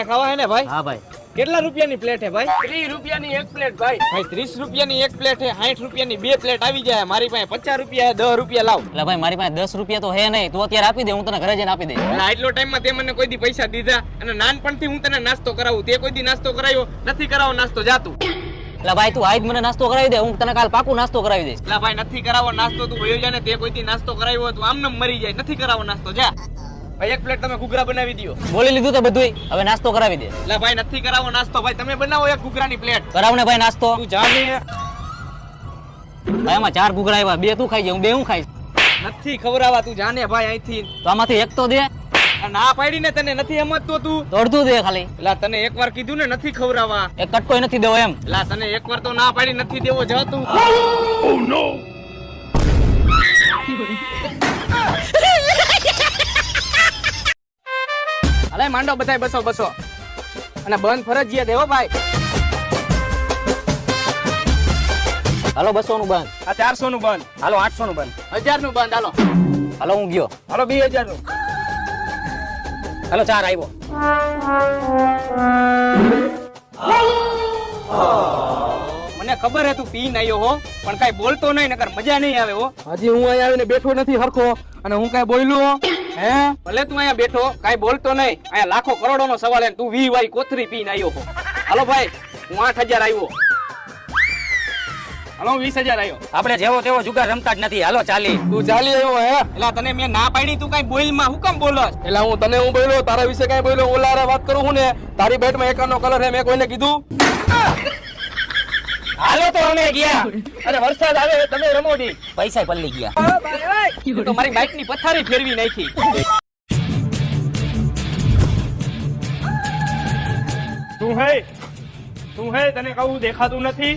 ભજીયા ખાવા હે ને ભાઈ? હા ભાઈ. કેટલા રૂપિયાની પ્લેટ હે ભાઈ? 30 રૂપિયાની એક પ્લેટ ભાઈ. ભાઈ 30 રૂપિયાની એક પ્લેટ હે, 60 રૂપિયાની બે પ્લેટ આવી જાય. મારી પાસે 50 રૂપિયા હે, 10 રૂપિયા લાવ. એટલે ભાઈ મારી પાસે 10 રૂપિયા તો હે નહીં, તું અત્યારે આપી દે, હું તને ઘરે જઈને આપી દે. એટલે આટલો ટાઈમમાં તે મને કોઈ દી પૈસા દીધા? અને નાનપણથી હું તને નાસ્તો કરાવું, તે કોઈ દી નાસ્તો કરાયો નથી? કરાવો નાસ્તો જાતું. એટલે ભાઈ તું આજ મને નાસ્તો કરાવી દે, હું તને કાલ પાકું નાસ્તો કરાવી દઈશ. એટલે ભાઈ નથી કરાવો નાસ્તો, તું વયો જા ને. તે કોઈ દી નાસ્તો કરાવ્યો હોય તો આમને મરી જાય. નથી કરાવો નાસ્તો, જા. ભાઈ એક પ્લેટ તમે ઘૂઘરા બનાવી દો. બોલી લીધું તો બધું, હવે નાસ્તો કરાવી દે. એટલે ભાઈ નથી કરાવો નાસ્તો, ભાઈ તમે બનાવો એક ઘૂઘરાની પ્લેટ. કરાવ ને ભાઈ નાસ્તો. તું જા ને. ભાઈ આમાં 4 ઘૂઘરા આવ્યા, 2 તું ખાઈ જા, હું 2 હું ખાઈશ. નથી ખવડાવવા, તું જાને ભાઈ અહીંથી. તો આમાંથી એક તો દે. ના પાડી ને, તને નથી સમજતો તું? તો અડધું દે ખાલી. એટલે તને એકવાર કીધું ને નથી ખવડાવવા. એક કટકોય નથી દેવો એમ. એટલે તને એકવાર તો ના પાડી નથી દેવો, જા તું. ઓ નો. અલે માંડો બધાય બસો બસો. અને બંધ ફરજિયાત હે હો ભાઈ. હાલો 200 નું બંધ. આ 400 નું બંધ. હાલો 800 નું બંધ. 1000 નું બંધ. હાલો હાલો હું ગયો. હાલો 2000 નું. હાલો 4 આવ્યો. મને ખબર હે તું પીને આવ્યો હો, પણ કઈ બોલતો નહીં, નકર મજા નહીં આવે હો. હજી હું અહીંયા આવીને બેઠો નથી હરખો, અને હું કઈ બોલ્યો હે? ભલે તું અહીંયા બેઠો, કઈ બોલતો નહીં. અહીંયા લાખો કરોડો નો સવાલ હે, તું 20 વાળી કોથરી પીને આવ્યો હો. હાલો ભાઈ હું 8000 આવ્યો. હાલો હું 20000 આવ્યો. આપણે જેવો તેવો જુગાર રમતા જ નથી. હાલો ચાલી. તું ચાલી આવ્યો હે? એટલે તને મેં ના પાડી, તું કઈ બોલ માં હું કેમ બોલસ? એટલે હું તને હું બોલ્યો, તારા વિશે કઈ બોલ્યો? ઓલારે વાત કરું હું ને, તારી બેટમાં એકાનો કલર હે, મેં કોઈને કીધું? હાલો તો અમે ગયા. અરે વરસાદ આવે તમે રમો ડી. પૈસા પલ્લી ગયા. તું તો મારી બાઇક ની પથારી ફેરવી નાખી. તું હે તને કહું દેખાતું નથી?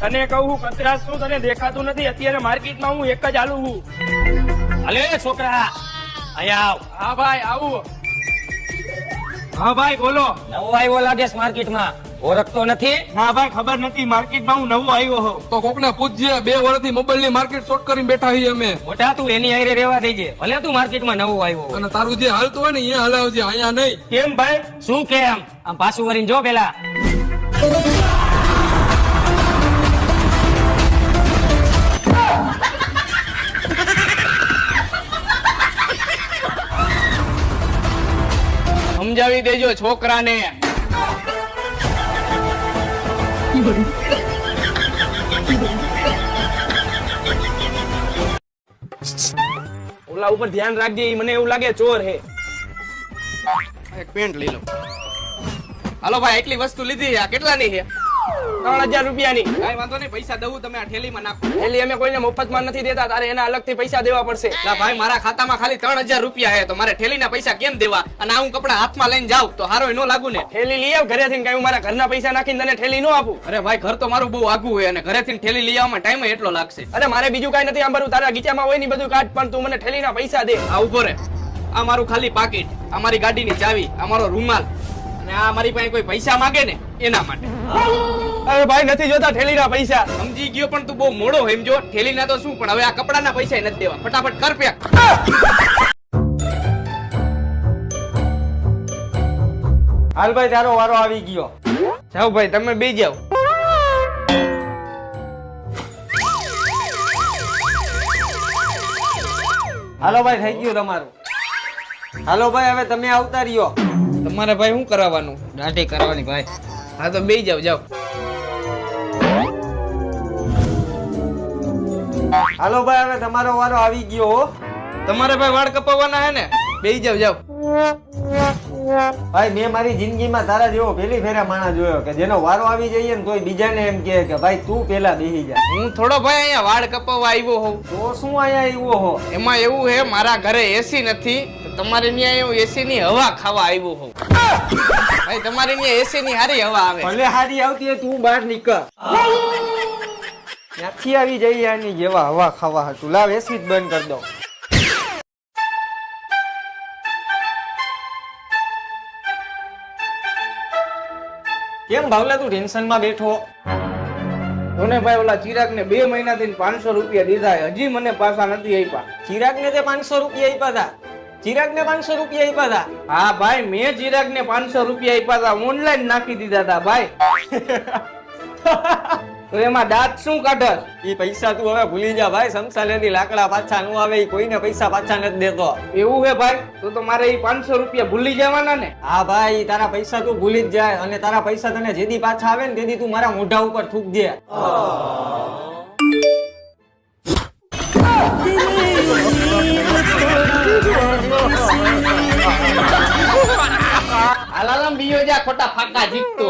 તને કહું કચરા શું તને દેખાતું નથી? અત્યારે માર્કેટમાં હું એક જ આલુ છું. અલે છોકરા અહીંયા આવ. હા ભાઈ આવું. હા ભાઈ બોલો. નવો આવ્યો લાગે છે માર્કેટમાં, ઓળખતો નથી? હા ભાઈ ખબર નથી, માર્કેટમાં હું નવો આવ્યો છું. તો કોકને પૂછજે, 2 વર્ષથી મોબાઈલ ની માર્કેટ શોર્ટ કરીને બેઠા છીએ અમે. મોટા તું એની હારે રહેવા દેજે, ભલે તું માર્કેટમાં નવો આવ્યો. અને તારું જે હાલતું હોય ને અહીંયા હલાવજે, અહીંયા નહીં. કેમ ભાઈ? શું કેમ? આમ પાછું વળીને જો પેલા. સમજાવી દેજો છોકરાને. ઓલા ઉપર ધ્યાન રાખજે, ઈ મને એવું લાગે ચોર હે. એક પેન્ટ લઈ લો. હાલો ભાઈ એટલી વસ્તુ લીધી, આ કેટલાની છે? 3000 રૂપિયાની. કાઈ વાંધો નહીં, પૈસા દઉં, તમે આ થેલીમાં નાખો. થેલી અમે કોઈને મફતમાં નથી દેતા, તારે એના અલગથી પૈસા દેવા પડશે. ના ભાઈ મારા ખાતામાં ખાલી 3000 રૂપિયા હે, તો મારે થેલીના પૈસા કેમ દેવા? અને હું કપડા હાથમાં લઈને જાઉં તો હારો નો લાગુ ને? થેલી લઈ આવ ઘરેથી, કઈ હું મારા ઘરના પૈસા નાખીને તને થેલી નો આપું? અરે ભાઈ ઘર તો મારું બહુ આઘું હોય, અને ઘરેથી થેલી લઈ આવવામાં ટાઈમ એટલો લાગશે. અરે મારે બીજું કઈ નથી આંબરું, તારા ગીચામાં હોય ને બધું કાઢ, પણ તું મને થેલીના પૈસા દે. આ ઉભો રે, આ મારું ખાલી પાકીટ, આ મારી ગાડીની ચાવી, આ મારો રૂમાલ, અને આ મારી પાસે કોઈ પૈસા માંગે ને એના માટે. અરે ભાઈ નથી જોતા થેલીના પૈસા. સમજી ગયો, પણ તું બહુ મોડો સમજો. થેલીના તો શું, પણ હવે આ કપડાના પૈસા નથી દેવા. ફટાફટ કર પેક. હાલ ભાઈ તારો વારો આવી ગયો. જાઓ ભાઈ તમે બે જાઓ. હાલો ભાઈ થઈ ગયું તમારું. હાલો ભાઈ હવે તમે આવતા રહ્યો. તમારે ભાઈ શું કરાવવાનું? દાઢી કરવાની ભાઈ. હા તો બે જાઓ, જાઓ. હાલો ભાઈ હવે તમારો વારો આવી ગયો હો. તમારે ભાઈ વાળ કપાવવાના હે ને? બે જાઓ, જાઓ. ભાઈ મેં મારી જિંદગીમાં તારા જેવો પહેલી ફેરા માણસ જોયો કે જેનો વારો આવી જઈએ ને તોય બીજાને એમ કહે કે ભાઈ તું પેલા બેસી જા. હું થોડો ભાઈ અહીંયા વાળ કપાવવા આવ્યો હોઉં. તો શું અહીંયા આવ્યો હો? એમાં એવું હે, મારા ઘરે એસી નથી, તો તમારે ત્યાં એવું એસી ની હવા ખાવા આવ્યો હોઉં. ભાઈ તમારે ત્યાં એસી ની હારી હવા આવે. ભલે હારી આવતી હોય તું બહાર નીકળ. ત્યાંથી આવી જઈએ આની જેવા હવા ખાવા હતું. લાવ એસી જ બંધ કરી દો. કેમ ભાવલા તું ટેન્શન માં બેઠો? તને ભાઈ ઓલા ચિરાગ ને 2 મહિનાથી 500 રૂપિયા દીધા, હજી મને પાછા નથી આપ્યા. ચિરાગ ને તે 500 રૂપિયા આપ્યા હતા, ચિરાગ ને 500 રૂપિયા આપ્યા હતા. હા ભાઈ, મેં ચિરાગ ને 500 રૂપિયા આપ્યા હતા, ઓનલાઈન નાખી દીધા હતા ભાઈ. તો એમાં દાંત શું કાઢસ? ઈ પૈસા તું હવે ભૂલી જા ભાઈ. સમસાલેથી લાકડા પાછા નો આવે, ઈ કોઈને પૈસા પાછા નથી દેતો. એવું હે ભાઈ? તો મારે એ 500 રૂપિયા ભૂલી જવાના ને? હા ભાઈ, ઈ તારા પૈસા તું ભૂલી જ જાય, અને તારા પૈસા તને જેદી પાછા આવે ને તેદી તું મારા મોઢા ઉપર થૂક દે. હાલાલામ બીજો જા, ખોટા ફાકા જીતતો.